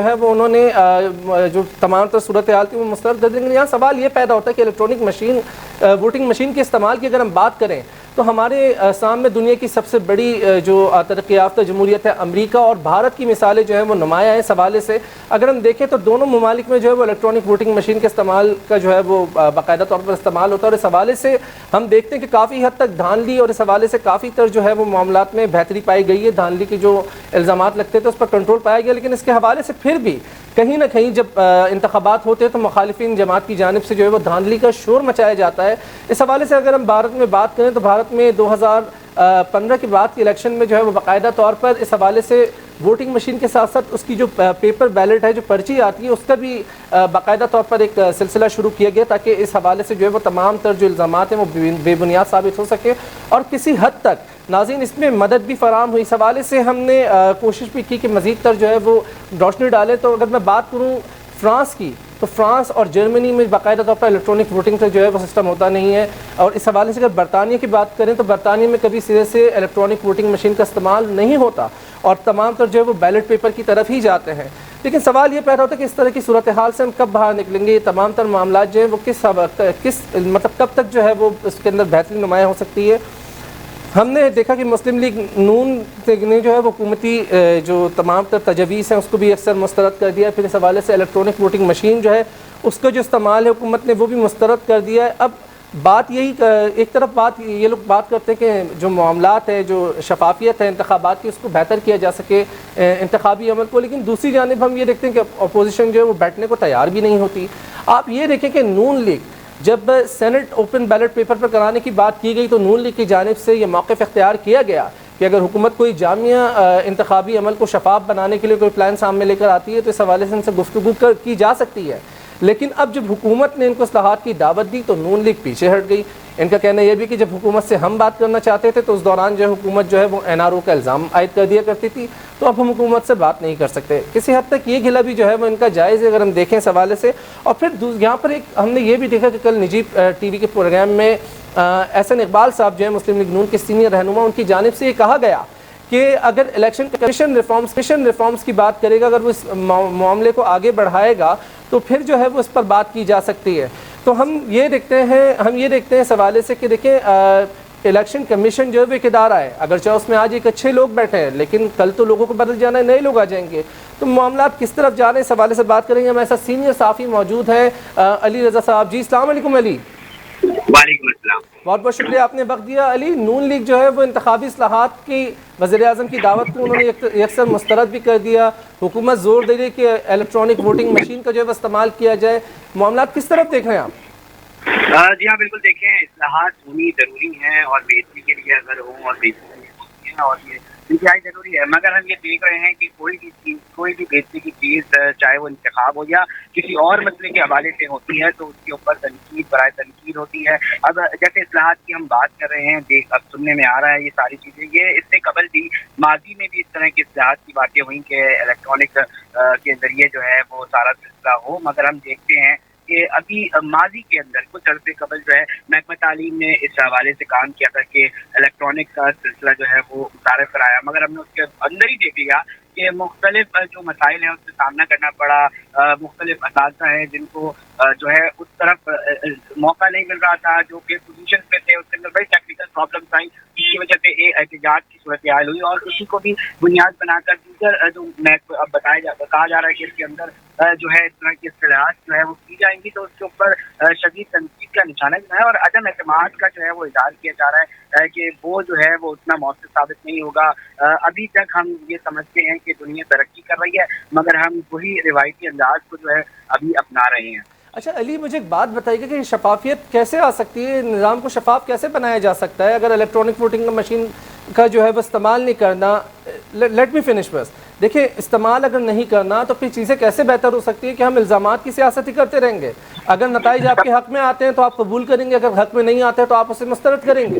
ہے وہ انہوں نے جو تمام تر صورتحال تھی وہ مسترد کر دی. لیکن یہاں سوال یہ پیدا ہوتا ہے کہ الیکٹرانک مشین ووٹنگ مشین کے استعمال کی اگر ہم بات کریں تو ہمارے سامنے دنیا کی سب سے بڑی جو ترقی یافتہ جمہوریت ہے امریکہ اور بھارت کی مثالیں جو ہیں وہ نمایاں ہیں اس حوالے سے. اگر ہم دیکھیں تو دونوں ممالک میں جو ہے وہ الیکٹرانک ووٹنگ مشین کے استعمال کا جو ہے وہ باقاعدہ طور پر استعمال ہوتا ہے, اور اس حوالے سے ہم دیکھتے ہیں کہ کافی حد تک دھاندلی اور اس حوالے سے کافی تر جو ہے وہ معاملات میں بہتری پائی گئی ہے. دھاندلی کے جو الزامات لگتے تھے اس پر کنٹرول پایا گیا, لیکن اس کے حوالے سے پھر بھی کہیں نہ کہیں جب انتخابات ہوتے ہیں تو مخالفین جماعت کی جانب سے جو ہے وہ دھاندلی کا شور مچایا جاتا ہے. اس حوالے سے اگر ہم بھارت میں بات کریں تو بھارت میں 2015 کے بعد کے الیکشن میں جو ہے وہ باقاعدہ طور پر اس حوالے سے ووٹنگ مشین کے ساتھ ساتھ اس کی جو پیپر بیلٹ ہے, جو پرچی آتی ہے, اس کا بھی باقاعدہ طور پر ایک سلسلہ شروع کیا گیا تاکہ اس حوالے سے جو ہے وہ تمام تر جو الزامات ہیں وہ بے بنیاد ثابت ہو سکے اور کسی حد تک ناظرین اس میں مدد بھی فراہم ہوئی. اس حوالے سے ہم نے کوشش بھی کی کہ مزید تر جو ہے وہ روشنی ڈالے. تو اگر میں بات کروں فرانس کی تو فرانس اور جرمنی میں باقاعدہ طور پر الیکٹرانک ووٹنگ کا جو ہے وہ سسٹم ہوتا نہیں ہے, اور اس حوالے سے اگر برطانیہ کی بات کریں تو برطانیہ میں کبھی سرے سے الیکٹرانک ووٹنگ مشین کا استعمال نہیں ہوتا اور تمام تر جو ہے وہ بیلٹ پیپر کی طرف ہی جاتے ہیں. لیکن سوال یہ پیدا ہوتا ہے کہ اس طرح کی صورتحال سے ہم کب باہر نکلیں گے, یہ تمام تر معاملات جو ہیں وہ کس مطلب کب تک جو ہے وہ اس کے اندر بہتری نمایاں ہو سکتی ہے. ہم نے دیکھا کہ مسلم لیگ نون نے جو ہے وہ حکومتی جو تمام تر تجاویز ہیں اس کو بھی اکثر مسترد کر دیا ہے. پھر اس حوالے سے الیکٹرانک ووٹنگ مشین جو ہے اس کا جو استعمال ہے حکومت نے وہ بھی مسترد کر دیا ہے. اب بات یہی ایک طرف بات یہ لوگ بات کرتے ہیں کہ جو معاملات ہیں, جو شفافیت ہے انتخابات کی, اس کو بہتر کیا جا سکے انتخابی عمل کو, لیکن دوسری جانب ہم یہ دیکھتے ہیں کہ اپوزیشن جو ہے وہ بیٹھنے کو تیار بھی نہیں ہوتی. آپ یہ دیکھیں کہ نون لیگ جب سینٹ اوپن بیلٹ پیپر پر کرانے کی بات کی گئی تو نون لیگ کی جانب سے یہ موقف اختیار کیا گیا کہ اگر حکومت کوئی جامعہ انتخابی عمل کو شفاف بنانے کے لیے کوئی پلان سامنے لے کر آتی ہے تو اس حوالے سے ان سے گفتگو کی جا سکتی ہے. لیکن اب جب حکومت نے ان کو اصلاحات کی دعوت دی تو نون لیگ پیچھے ہٹ گئی. ان کا کہنا یہ بھی کہ جب حکومت سے ہم بات کرنا چاہتے تھے تو اس دوران جو حکومت جو ہے وہ NRO کا الزام عائد کر دیا کرتی تھی, تو اب ہم حکومت سے بات نہیں کر سکتے. کسی حد تک یہ گلہ بھی جو ہے وہ ان کا جائز ہے اگر ہم دیکھیں اس حوالے سے. اور پھر یہاں پر ایک ہم نے یہ بھی دیکھا کہ کل نجی ٹی وی کے پروگرام میں احسن اقبال صاحب جو ہے مسلم لیگ نون کے سینئر رہنما, ان کی جانب سے یہ کہا گیا کہ اگر الیکشن کمیشن ریفارمز کی بات کرے گا, اگر وہ اس معاملے کو آگے بڑھائے گا تو پھر جو ہے وہ اس پر بات کی جا سکتی ہے. تو ہم یہ دیکھتے ہیں اس حوالے سے کہ دیکھیں الیکشن کمیشن جو ہے وہ ایک ادارہ ہے, اگرچہ اس میں آج ایک اچھے لوگ بیٹھے ہیں لیکن کل تو لوگوں کو بدل جانا ہے, نئے لوگ آ جائیں گے, تو معاملات کس طرف جا رہے ہیں اس حوالے سے بات کریں گے. ہمارے ساتھ سینئر صحافی موجود ہیں علی رضا صاحب. جی السلام علیکم علی. وعلیکم السلام. بہت بہت شکریہ آپ نے وقت دیا. علی, نون لیگ جو ہے وہ انتخابی اصلاحات کی وزیر اعظم کی دعوت کو انہوں نے یکسر مسترد بھی کر دیا. حکومت زور دے رہی ہے کہ الیکٹرانک ووٹنگ مشین کا جو ہے وہ استعمال کیا جائے. معاملات کس طرف دیکھ رہے ہیں آپ؟ جی ہاں بالکل, دیکھیں اصلاحات ہونی ضروری ہیں اور بہتری کے لیے اگر ہوں اور بہتری ہوتی ہیں اور یہ انتہائی ضروری ہے, مگر ہم یہ دیکھ رہے ہیں کہ کوئی بھی بہتری کی چیز چاہے وہ انتخاب ہو یا کسی اور مسئلے کے حوالے سے ہوتی ہے تو اس کے اوپر تنقید برائے تنقید ہوتی ہے. اب جیسے اصلاحات کی ہم بات کر رہے ہیں, اب سننے میں آ رہا ہے یہ ساری چیزیں, یہ اس سے قبل بھی ماضی میں بھی اس طرح کی اصلاحات کی باتیں ہوئیں کہ الیکٹرانک کے ذریعے جو ہے وہ سارا سلسلہ ہو, مگر ہم دیکھتے ہیں کہ ابھی ماضی کے اندر کچھ عرصے قبل جو ہے محکمہ تعلیم نے اس حوالے سے کام کیا تھا کہ الیکٹرانک کا سلسلہ جو ہے وہ متعارف کرایا, مگر ہم نے اس کے اندر ہی دیکھ لیا کہ مختلف جو مسائل ہیں اس سے سامنا کرنا پڑا. مختلف اساتذہ ہیں جن کو جو ہے اس طرف موقع نہیں مل رہا تھا, جو کہ پوزیشن پہ تھے اس کے اندر بڑی ٹیکنیکل پرابلمس آئیں جس کی وجہ سے احتجاج کی صورتحال ہوئی, اور اسی کو بھی بنیاد بنا کر دیگر جو اب کہا جا رہا ہے کہ اس کے اندر جو ہے اس طرح کی اصطلاحات جو ہے وہ کی جائیں گی تو اس کے اوپر شدید تنقید کا نشانہ بھی ہے اور عدم اعتماد کا جو ہے وہ اظہار کیا جا رہا ہے کہ وہ جو ہے وہ اتنا مؤثر ثابت نہیں ہوگا. ابھی تک ہم یہ سمجھتے ہیں کہ دنیا ترقی کر رہی ہے مگر ہم وہی روایتی انداز کو جو ہے ابھی اپنا رہے ہیں. اچھا علی, مجھے ایک بات بتائیے کہ شفافیت کیسے آ سکتی ہے, نظام کو شفاف کیسے بنایا جا سکتا ہے اگر الیکٹرانک ووٹنگ مشین کا جو ہے وہ استعمال نہیں کرنا. لیٹ می فنش بس. دیکھیں استعمال اگر نہیں کرنا تو پھر چیزیں کیسے بہتر ہو سکتی ہے کہ ہم الزامات کی سیاست ہی کرتے رہیں گے. اگر نتائج آپ کے حق میں آتے ہیں تو آپ قبول کریں گے, اگر حق میں نہیں آتے ہیں تو آپ اسے مسترد کریں گے.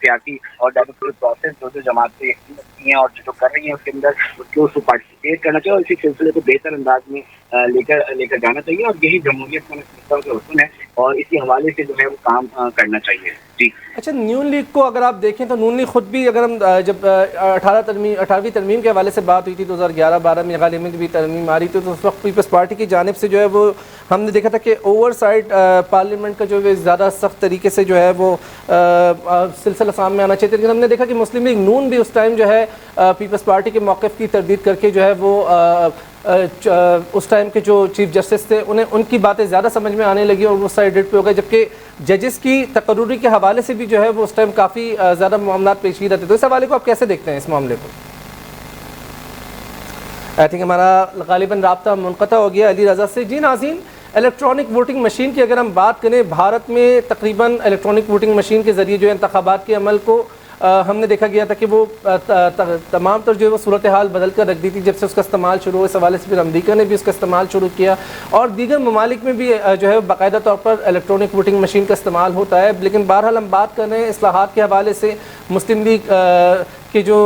سیاسی اور ڈیموکریٹک پروسیس جو جماعتیں یقین رکھتی ہیں اور جو کر رہی ہیں اس کے اندر اس کو پارٹیسپیٹ کرنا چاہیے اور اسی سلسلے کو بہتر انداز میں لے کر جانا چاہیے اور یہی جمہوریت کا حسن ہے اور اسی حوالے سے جو ہے وہ کام کرنا چاہیے. جی اچھا، نون لیگ کو اگر آپ دیکھیں تو نون لیگ خود بھی، اگر ہم جب 18ویں ترمیم کے حوالے سے بات ہوئی تھی 2011-12 میں غالباً بھی ترمیم آ رہی تھی، تو اس وقت پیپلز پارٹی کی جانب سے جو ہے وہ ہم نے دیکھا تھا کہ اوور سائڈ پارلیمنٹ کا جو ہے زیادہ سخت طریقے سے جو ہے وہ سلسلہ سامنے آنا چاہیے. لیکن ہم نے دیکھا کہ مسلم لیگ نون بھی اس ٹائم جو ہے پیپلز پارٹی کے موقف کی تردید کر کے جو ہے وہ اس ٹائم کے جو چیف جسٹس تھے ان کی باتیں زیادہ سمجھ میں آنے لگی اور وہ سائڈ پہ ہو گئے، جبکہ ججز کی تقرری کے حوالے سے بھی جو ہے وہ اس ٹائم کافی زیادہ معاملات پیچیدہ تھے. تو اس حوالے کو آپ کیسے دیکھتے ہیں اس معاملے کو؟ آئی تھنک ہمارا غالباً رابطہ منقطع ہو گیا علی رضا سے. جی ناظرین، الیکٹرانک ووٹنگ مشین کی اگر ہم بات کریں، بھارت میں تقریباً الیکٹرانک ووٹنگ مشین کے ذریعے جو ہے انتخابات کے عمل کو ہم نے دیکھا گیا تھا کہ وہ تمام تر جو ہے وہ صورتحال بدل کر رکھ دی تھی جب سے اس کا استعمال شروع ہو. اس حوالے سے پھر امریکہ نے بھی اس کا استعمال شروع کیا اور دیگر ممالک میں بھی جو ہے باقاعدہ طور پر الیکٹرانک ووٹنگ مشین کا استعمال ہوتا ہے. لیکن بہرحال ہم بات کر رہے ہیں اصلاحات کے حوالے سے. مسلم لیگ کہ جو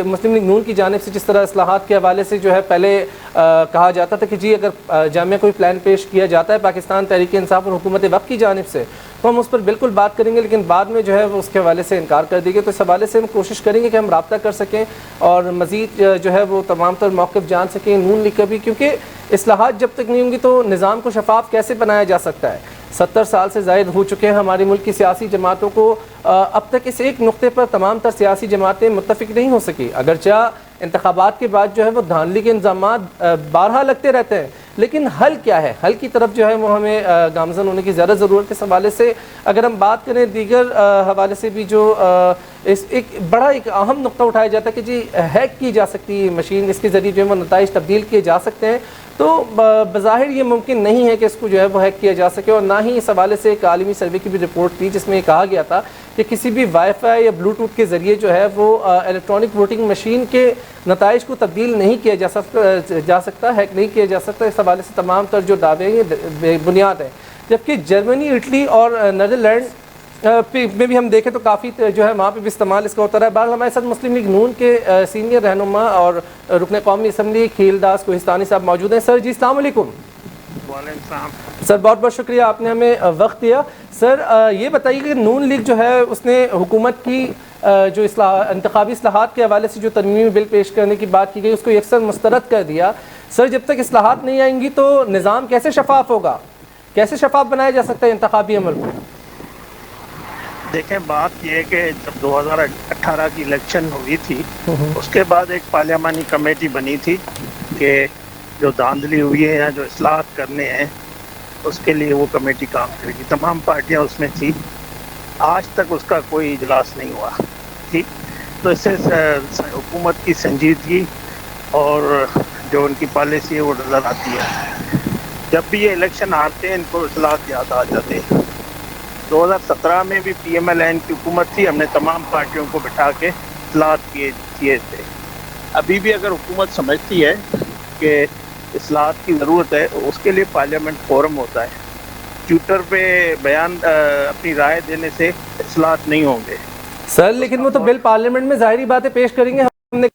مسلم لیگ نون کی جانب سے جس طرح اصلاحات کے حوالے سے جو ہے پہلے کہا جاتا تھا کہ جی اگر جامعہ کوئی پلان پیش کیا جاتا ہے پاکستان تحریک انصاف اور حکومت وقت کی جانب سے تو ہم اس پر بالکل بات کریں گے، لیکن بعد میں جو ہے وہ اس کے حوالے سے انکار کر دی گئی. تو اس حوالے سے ہم کوشش کریں گے کہ ہم رابطہ کر سکیں اور مزید جو ہے وہ تمام تر موقف جان سکیں نون لیگ کا بھی، کیونکہ اصلاحات جب تک نہیں ہوں گی تو نظام کو شفاف کیسے بنایا جا سکتا ہے. 70 سال سے زائد ہو چکے ہیں ہمارے ملک کی سیاسی جماعتوں کو، اب تک اس ایک نقطے پر تمام تر سیاسی جماعتیں متفق نہیں ہو سکی. اگرچہ انتخابات کے بعد جو ہے وہ دھاندلی کے الزامات بارہا لگتے رہتے ہیں، لیکن حل کیا ہے؟ حل کی طرف جو ہے وہ ہمیں گامزن ہونے کی زیادہ ضرورت ہے. اس حوالے سے اگر ہم بات کریں دیگر حوالے سے بھی جو ایک اہم نقطہ اٹھایا جاتا ہے کہ جی ہیک کی جا سکتی ہے مشین، اس کے ذریعے جو ہے وہ نتائج تبدیل کیے جا سکتے ہیں. تو بظاہر یہ ممکن نہیں ہے کہ اس کو جو ہے وہ ہیک کیا جا سکے، اور نہ ہی اس حوالے سے ایک عالمی سروے کی بھی رپورٹ تھی جس میں یہ کہا گیا تھا کہ کسی بھی وائی فائی یا بلوٹوتھ کے ذریعے جو ہے وہ الیکٹرانک ووٹنگ مشین کے نتائج کو تبدیل نہیں کیا جا سکتا، ہیک نہیں کیا جا سکتا. اس حوالے سے تمام تر جو دعوے ہیں بے بنیاد ہیں. جبکہ جرمنی، اٹلی اور نیدرلینڈ میں بھی ہم دیکھیں تو کافی جو ہے وہاں پہ بھی استعمال اس کا ہوتا رہا ہے. بہرحال ہمارے ساتھ مسلم لیگ نون کے سینئر رہنما اور رکن قومی اسمبلی کھیل داس کوہستانی صاحب موجود ہیں. سر جی السلام علیکم. وعلیکم السلام. سر بہت بہت شکریہ آپ نے ہمیں وقت دیا. سر یہ بتائیے کہ نون لیگ جو ہے اس نے حکومت کی جو انتخابی اصلاحات کے حوالے سے جو ترمیمی بل پیش کرنے کی بات کی گئی اس کو یکسر مسترد کر دیا. سر جب تک اصلاحات نہیں آئیں گی تو نظام کیسے شفاف ہوگا؟ کیسے شفاف بنایا جا سکتا ہے انتخابی عمل کو؟ دیکھیں بات یہ ہے کہ جب 2018 کی الیکشن ہوئی تھی اس کے بعد ایک پارلیمانی کمیٹی بنی تھی کہ جو دھاندلی ہوئی ہے یا جو اصلاحات کرنے ہیں اس کے لیے وہ کمیٹی کام کرے گی. تمام پارٹیاں اس میں تھی. آج تک اس کا کوئی اجلاس نہیں ہوا. ٹھیک، تو اس سے حکومت کی سنجیدگی اور جو ان کی پالیسی ہے وہ نظر آتی ہے. جب بھی یہ الیکشن آتے ہیں ان کو اصلاحات یاد آ جاتے ہیں. 2017 میں بھی پی ایم ایل این کی حکومت تھی، ہم نے تمام پارٹیوں کو بٹھا کے اصلاحات کیے تھے. ابھی بھی اگر حکومت سمجھتی ہے کہ اصلاحات کی ضرورت ہے اس کے لیے پارلیمنٹ فورم ہوتا ہے. ٹویٹر پہ بیان اپنی رائے دینے سے اصلاحات نہیں ہوں گے. سر لیکن وہ تو بل پارلیمنٹ میں ظاہری باتیں پیش کریں گے. ہم نے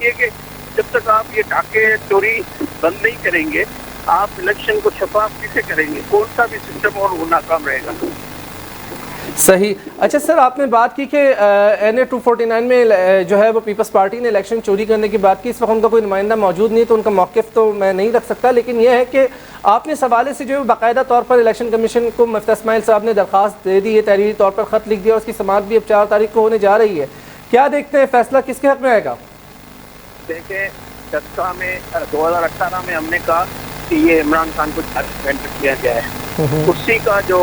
یہ ہے کہ جب تک آپ یہ ڈاکے چوری بند نہیں کریں گے آپ الیکشن کو شفاف کیسے کریں گے؟ کون سا بھی سسٹم اور وہ ناکام رہے گا. صحیح. اچھا سر آپ نے بات کی کہ NA 249 میں جو ہے وہ پیپلز پارٹی نے الیکشن چوری کرنے کی بات کی. اس وقت ان کا کوئی نمائندہ موجود نہیں تو ان کا موقف تو میں نہیں رکھ سکتا, لیکن یہ ہے کہ آپ نے اس حوالے سے جو ہے باقاعدہ طور پر الیکشن کمیشن کو مفتیٰ اسماعیل صاحب نے درخواست دے دی ہے, تحریری طور پر خط لکھ دیا, اور اس کی سماعت بھی اب 4 تاریخ کو ہونے جا رہی ہے. کیا دیکھتے ہیں فیصلہ کس کے حق میں آئے گا؟ دیکھیں 2018 میں ہم نے کہا کہ یہ عمران خان کو چارج کیا گیا ہے. اسی کا جو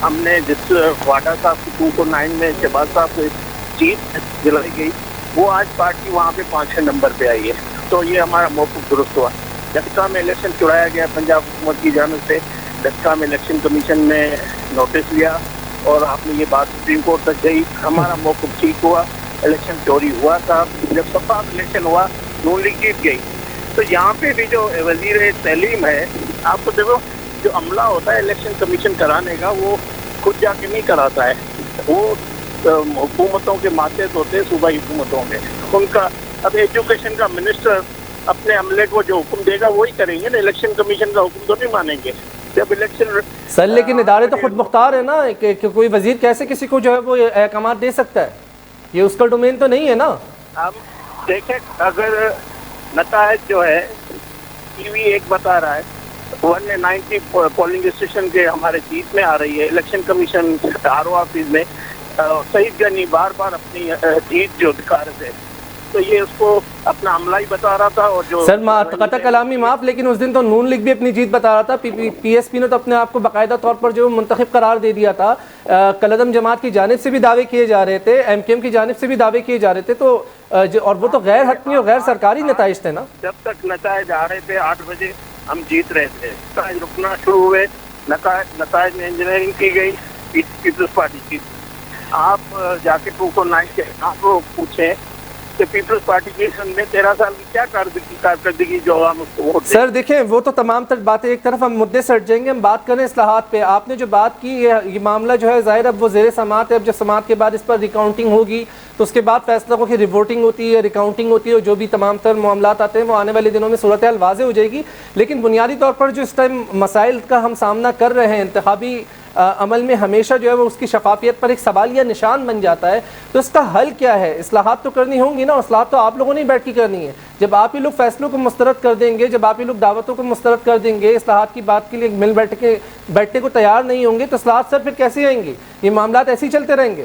ہم نے جس واڈا صاحب کی 249 میں شہباز صاحب کو جیت دلائی گئی وہ آج پارٹی وہاں پہ 5 نمبر پہ آئی ہے. تو یہ ہمارا موقف درست ہوا. ڈھکا میں الیکشن چڑھایا گیا پنجاب حکومت کی جانب سے. ڈھکا میں الیکشن کمیشن نے نوٹس لیا اور آپ نے یہ بات سپریم کورٹ تک گئی. ہمارا موقف ٹھیک ہوا. الیکشن چوری ہوا تھا. جب شفاف الیکشن ہوا نون لیگ جیت گئی. تو یہاں پہ بھی جو وزیر تعلیم ہے آپ کو دیکھو جو عملہ ہوتا ہے الیکشن کمیشن کرانے کا وہ خود جا کے نہیں کراتا ہے. وہ حکومتوں کے ماتحت ہوتے ہیں صوبائی حکومتوں میں. ان کا اب ایجوکیشن کا منسٹر اپنے عملے کو جو حکم دے گا وہی کریں گے نا. الیکشن کمیشن کا حکم تو نہیں مانیں گے جب الیکشن. سر لیکن ادارے تو خود مختار ہے نا کہ کوئی وزیر کیسے کسی کو جو ہے وہ احکامات دے سکتا ہے؟ یہ اس کا ڈومین تو نہیں ہے نا. اب دیکھیں اگر نتائج جو ہے ٹی وی ایک بتا رہا ہے 190 پولنگ اسٹیشن کے ہمارے جیت میں آ رہی ہے. الیکشن کمیشن RO آفس میں سعید غنی بار بار اپنی جیت جو دکھا رہے تھے تو یہ اس کو اپنا عملہ ہی بتا رہا تھا. اور جو سر قطع کلامی معاف, لیکن اس دن تو نون لیگ بھی اپنی جیت بتا رہا تھا. PSP نے تو اپنے آپ کو باقاعدہ طور پر جو منتخب قرار دے دیا تھا. کالعدم جماعت کی جانب سے بھی دعوے کیے جا رہے تھے, MKM کی جانب سے بھی دعوے کیے جا رہے تھے. تو اور وہ تو غیر حتمی اور غیر سرکاری نتائج تھے نا. جب تک نتائج آ رہے تھے 8 بجے ہم جیت رہے تھے. نتائج رکنا شروع ہوئے. نتائج میں انجینئرنگ کی گئی. پیپلز پارٹی جیت. آپ جا کے 249 کے آپ کو پوچھیں کہ پیپلز پارٹی کی 13 سال کی کیا کارکردگی جو عوام اس کو ووٹ دے. سر دیکھیں وہ تو تمام تر باتیں ایک طرف, ہم مدعے سے ہٹ جائیں گے. ہم بات کریں اصلاحات پہ. آپ نے جو بات کی یہ معاملہ جو ہے ظاہر اب وہ زیر سماعت ہے. اب جب سماعت کے بعد اس پر ریکاؤنٹنگ ہوگی تو اس کے بعد فیصلہ ہو کہ ریووٹنگ ہوتی ہے, ریکاؤنٹنگ ہوتی ہے, اور جو بھی تمام تر معاملات آتے ہیں وہ آنے والے دنوں میں صورتحال واضح ہو جائے گی. لیکن بنیادی طور پر جو اس ٹائم مسائل کا ہم سامنا کر رہے ہیں انتخابی عمل میں ہمیشہ جو ہے وہ اس کی شفافیت پر ایک سوالیہ نشان بن جاتا ہے. تو اس کا حل کیا ہے؟ اصلاحات تو کرنی ہوں گی نا. اصلاحات تو آپ لوگوں نے بیٹھ کے کرنی ہے. جب آپ ہی لوگ فیصلوں کو مسترد کر دیں گے, جب آپ ہی لوگ دعوتوں کو مسترد کر دیں گے, اصلاحات کی بات کے لیے مل بیٹھنے کو تیار نہیں ہوں گے تو اصلاحات سر پھر کیسے آئیں گے؟ یہ معاملات ایسے ہی چلتے رہیں گے.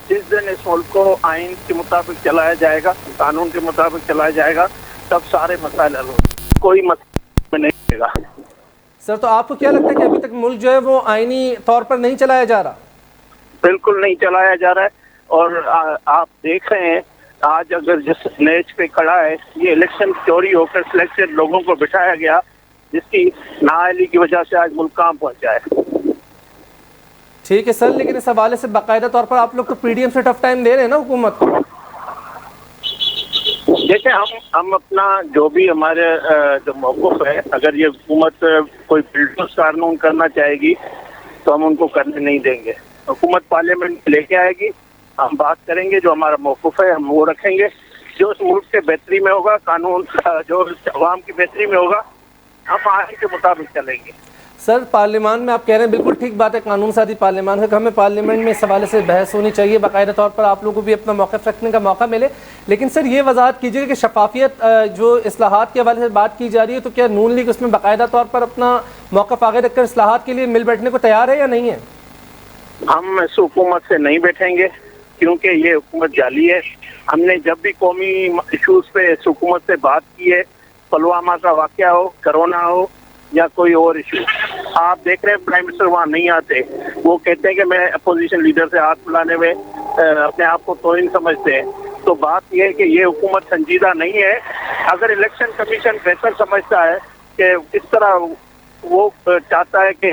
جس دن اس ملک کو آئین کے مطابق چلایا جائے گا, قانون کے مطابق چلایا جائے گا, تب سارے مسائل حل ہوں. کوئی مسئلہ نہیں رہے گا. سر تو آپ کو کیا لگتا ہے کہ ابھی تک ملک جو ہے وہ آئینی طور پر نہیں چلایا جا رہا؟ بالکل نہیں چلایا جا رہا ہے. اور آپ دیکھ رہے ہیں آج اگر جس نیچ پہ کھڑا ہے یہ الیکشن چوری ہو کر سلیکٹڈ لوگوں کو بٹھایا گیا جس کی نااہلی کی وجہ سے آج ملک کہاں پہنچا ہے. ٹھیک ہے سر, لیکن اس حوالے سے باقاعدہ طور پر آپ لوگ تو PDM سے ٹف ٹائم دے رہے ہیں نا حکومت کو. دیکھیں ہم اپنا جو بھی ہمارے جو موقف ہے, اگر یہ حکومت کوئی بلڈوز قانون کرنا چاہے گی تو ہم ان کو کرنے نہیں دیں گے. حکومت پارلیمنٹ لے کے آئے گی, ہم بات کریں گے, جو ہمارا موقف ہے ہم وہ رکھیں گے. جو اس ملک کے بہتری میں ہوگا, قانون جو عوام کی بہتری میں ہوگا, ہم آئین کے مطابق چلیں گے. سر پارلیمان میں آپ کہہ رہے ہیں بالکل ٹھیک بات ہے, قانون سازی پارلیمان ہے کہ ہمیں پارلیمنٹ میں اس حوالے سے بحث ہونی چاہیے, باقاعدہ طور پر آپ لوگوں کو بھی اپنا موقف رکھنے کا موقع ملے. لیکن سر یہ وضاحت کیجیے کہ شفافیت جو اصلاحات کے حوالے سے بات کی جا رہی ہے تو کیا نون لیگ اس میں باقاعدہ طور پر اپنا موقف آگے رکھ کر اصلاحات کے لیے مل بیٹھنے کو تیار ہے یا نہیں ہے؟ ہم اس حکومت سے نہیں بیٹھیں گے کیونکہ یہ حکومت جعلی ہے. ہم نے جب بھی قومی ایشوز پہ اس حکومت سے بات کی ہے, پلوامہ کا واقعہ ہو, کرونا ہو یا کوئی اور ایشو, آپ دیکھ رہے ہیں پرائم منسٹر وہاں نہیں آتے. وہ کہتے ہیں کہ میں اپوزیشن لیڈر سے ہاتھ ملانے میں اپنے آپ کو توہین سمجھتے ہیں. تو بات یہ ہے کہ یہ حکومت سنجیدہ نہیں ہے. اگر الیکشن کمیشن بہتر سمجھتا ہے کہ اس طرح وہ چاہتا ہے کہ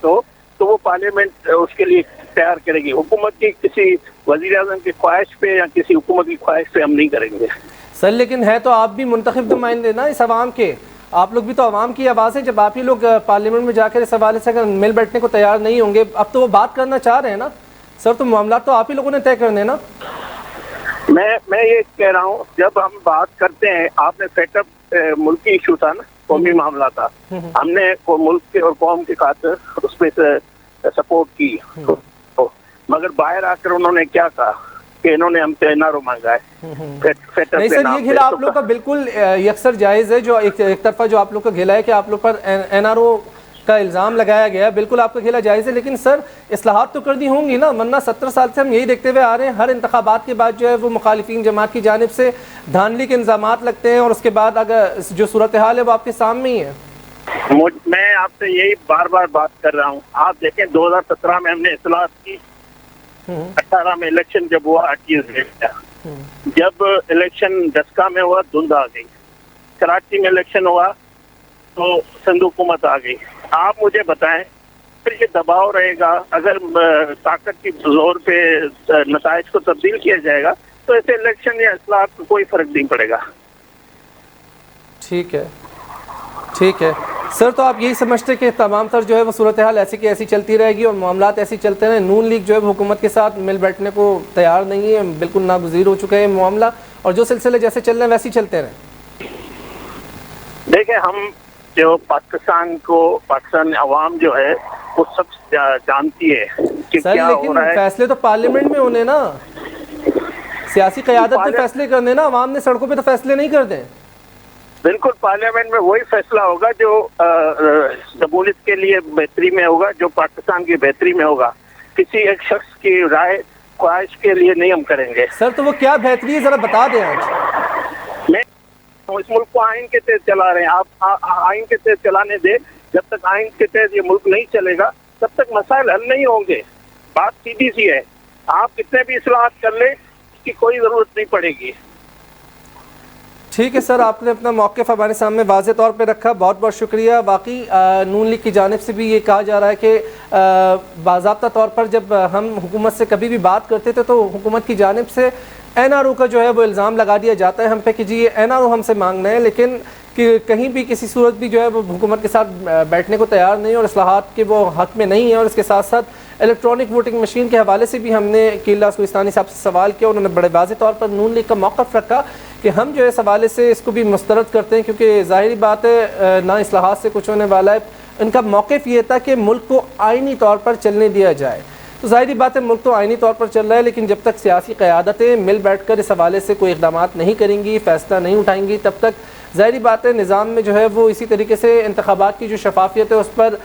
تو وہ پارلیمنٹ اس کے لیے تیار کرے گی. حکومت کی کسی وزیر اعظم کی خواہش پہ یا کسی حکومت کی خواہش پہ ہم نہیں کریں گے. سر لیکن ہے تو آپ بھی منتخب نمائندے نا اس عوام کے, آپ لوگ بھی تو عوام کی آواز ہے. جب آپ ہی لوگ پارلیمنٹ میں جا کر اس حوالے سے اگر مل بیٹھنے کو تیار نہیں ہوں گے, اب تو وہ بات کرنا چاہ رہے ہیں نا سر, تو معاملات تو آپ ہی لوگوں نے طے کرنے نا. میں یہ کہہ رہا ہوں، جب ہم بات کرتے ہیں، آپ نے سیٹ اپ ملکی ایشو تھا نا، قومی معاملہ تھا، ہم نے ملک کے اور قوم کے خاطر اس پہ سپورٹ کی، مگر باہر آ کر انہوں نے کیا کہا کہ انہوں نے ہم سے این آر او مانگا ہے۔ نہیں سر، یہ گھیلا آپ لوگ کا بالکل یکسر جائز ہے، جو ایک طرفہ جو آپ لوگ کا گھیلا ہے کہ آپ لوگ پر این آر او کا الزام لگایا گیا ہے، بالکل آپ کا گھیلا جائز ہے، لیکن سر اصلاحات تو کر دی ہوں گی نا، ورنہ 70 سال سے ہم یہی دیکھتے ہوئے آ رہے ہیں، ہر انتخابات کے بعد جو ہے وہ مخالفین جماعت کی جانب سے دھاندلی کے الزامات لگتے ہیں، اور اس کے بعد اگر جو صورتحال ہے وہ آپ کے سامنے ہی ہے۔ میں آپ سے یہی بار بار بات کر رہا ہوں، آپ دیکھیں 2017 میں ہم نے اصلاحات کی، 18 میں الیکشن جب ہوا 28 میں گیا، جب الیکشن ڈسکا میں ہوا دھند آ گئی، کراچی میں الیکشن ہوا تو سندھ حکومت آ گئی۔ آپ مجھے بتائیں پھر یہ دباؤ رہے گا، اگر طاقت کی زور پہ نتائج کو تبدیل کیا جائے گا تو ایسے الیکشن یا اصلاحات کو کوئی فرق نہیں پڑے گا۔ ٹھیک ہے ٹھیک ہے سر، تو آپ یہی سمجھتے کہ تمام تر جو ہے وہ صورتحال ایسی کی ایسی چلتی رہے گی اور معاملات ایسی چلتے رہے؟ نون لیگ جو ہے وہ حکومت کے ساتھ مل بیٹھنے کو تیار نہیں ہے، بالکل ناگزیر ہو چکا ہے معاملہ، اور جو سلسلے جیسے چل رہے ہیں ویسے ہی چلتے رہیں؟ دیکھیں، ہم جو پاکستان عوام جو ہے وہ سب جانتی ہے کہ سر کیا ہو لیکن رہا ہے۔ فیصلے تو پارلیمنٹ میں ہونے نا، سیاسی قیادت نے فیصلے کرنے نا، عوام نے سڑکوں پہ تو فیصلے نہیں کر دیں۔ بالکل، پارلیمنٹ میں وہی فیصلہ ہوگا جو شمولیت کے لیے بہتری میں ہوگا، جو پاکستان کی بہتری میں ہوگا، کسی ایک شخص کی رائے خواہش کے لیے نہیں ہم کریں گے۔ سر تو وہ کیا بہتری ہے ذرا بتا دیں آج۔ میں اس ملک کو آئین کے تحت چلا رہے ہیں، آپ آئین کے تحت چلانے دیں، جب تک آئین کے تحت یہ ملک نہیں چلے گا تب تک مسائل حل نہیں ہوں گے۔ بات سیدھی سی ہے، آپ کتنے بھی اصلاحات کر لیں اس کی کوئی ضرورت نہیں پڑے گی۔ ٹھیک ہے سر، آپ نے اپنا موقف ہمارے سامنے واضح طور پہ رکھا، بہت بہت شکریہ۔ واقعی نون لیگ کی جانب سے بھی یہ کہا جا رہا ہے کہ باضابطہ طور پر جب ہم حکومت سے کبھی بھی بات کرتے تھے تو حکومت کی جانب سے این آر او کا جو ہے وہ الزام لگا دیا جاتا ہے ہم پہ کہ جی یہ این آر او ہم سے مانگنا ہے، لیکن کہ کہیں بھی کسی صورت بھی جو ہے وہ حکومت کے ساتھ بیٹھنے کو تیار نہیں اور اصلاحات کے وہ حق میں نہیں ہے۔ اور اس کے ساتھ ساتھ الیکٹرانک ووٹنگ مشین کے حوالے سے بھی ہم نے قیلا کوہستانی صاحب سے سوال کیا، انہوں نے بڑے واضح طور پر نون لیگ کا موقف رکھا کہ ہم جو ہے اس حوالے سے اس کو بھی مسترد کرتے ہیں، کیونکہ ظاہری بات ہے نہ اصلاحات سے کچھ ہونے والا ہے۔ ان کا موقف یہ تھا کہ ملک کو آئینی طور پر چلنے دیا جائے، تو ظاہری بات ہے ملک تو آئینی طور پر چل رہا ہے، لیکن جب تک سیاسی قیادتیں مل بیٹھ کر اس حوالے سے کوئی اقدامات نہیں کریں گی، فیصلہ نہیں اٹھائیں گی، تب تک ظاہری بات ہے نظام میں جو ہے وہ اسی طریقے سے انتخابات کی جو شفافیت ہے اس پر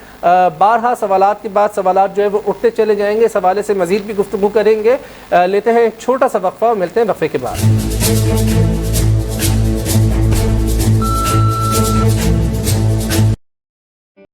بارہا سوالات کے بعد سوالات جو ہے وہ اٹھتے چلے جائیں گے۔ اس حوالے سے مزید بھی گفتگو کریں گے، لیتے ہیں ایک چھوٹا سا وقفہ، ملتے ہیں وقفے کے بعد۔